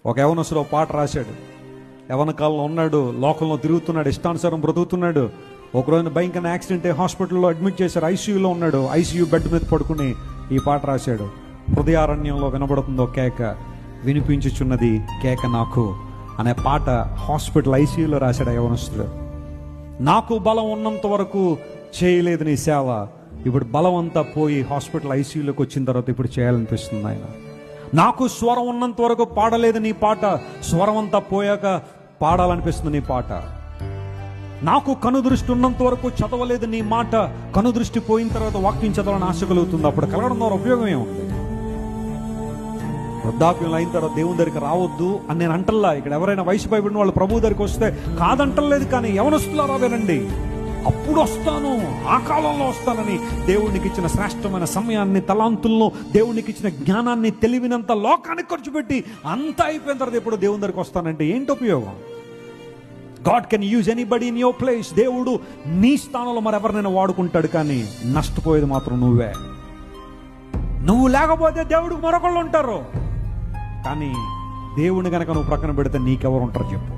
ఒక యవనస్తుడు ఒక పాట రాశాడు. యవన కాలంలో ఉన్నాడు, లోకంలో తిరుగుతున్నాడు, ఇష్టానుసారం బ్రతుకుతున్నాడు. ఒక రోజున భయంకర యాక్సిడెంట్ హాస్పిటల్లో అడ్మిట్ చేశారు. ఐసీయూలో ఉన్నాడు. ఐసీయూ బెడ్ మీద పడుకుని ఈ పాట రాశాడు. హృదయారణ్యంలో వినబడుతుందో కేక, వినిపించుచున్నది కేక నాకు అనే పాట హాస్పిటల్ ఐసీయూలో రాశాడు యవనస్తుడు. నాకు బలం ఉన్నంత వరకు చేయలేదు నీ సేవ, ఇప్పుడు బలం అంతా పోయి హాస్పిటల్ ఐసీయూలోకి వచ్చిన తర్వాత ఇప్పుడు చేయాలనిపిస్తుంది ఆయన. నాకు స్వరం ఉన్నంత వరకు పాడలేదు నీ పాట, స్వరం అంతా పోయాక పాడాలనిపిస్తుంది నీ పాట. నాకు కనుదృష్టి ఉన్నంత వరకు చదవలేదు నీ మాట, కనుదృష్టి పోయిన తర్వాత వాక్యం చదవాలని ఆశ కలుగుతుంది. అప్పుడు కలగడం ద్వారా ఉపయోగం ఏముంది? వృద్ధాప్యంలో అయిన తర్వాత దేవుని దగ్గరికి రావద్దు అని నేను అంటల్లా. ఇక్కడ ఎవరైనా వయసు పైబడిన వాళ్ళు ప్రభు దగ్గరికి వస్తే కాదంటలేదు, కానీ యవనస్తులారా వినండి, అప్పుడు వస్తాను, ఆ కాలంలో వస్తానని దేవునికి ఇచ్చిన శ్రేష్టమైన సమయాన్ని, తలాంతులను, దేవునికి ఇచ్చిన జ్ఞానాన్ని, తెలివినంత లోకానికి ఖర్చు పెట్టి అంతా అయిపోయిన తర్వాత ఎప్పుడు దేవుని దగ్గరికి వస్తానంటే ఏంటి ఉపయోగం? God can use anybody in your place. దేవుడు నీ స్థానంలో మరెవరినైనా వాడుకుంటాడు, కానీ నష్టపోయేది మాత్రం నువ్వే. నువ్వు లేకపోతే దేవుడికి మరొకళ్ళు ఉంటారు, కానీ దేవుని కనుక నువ్వు ప్రక్కన పెడితే నీకెవరు ఉంటారు చెప్పు?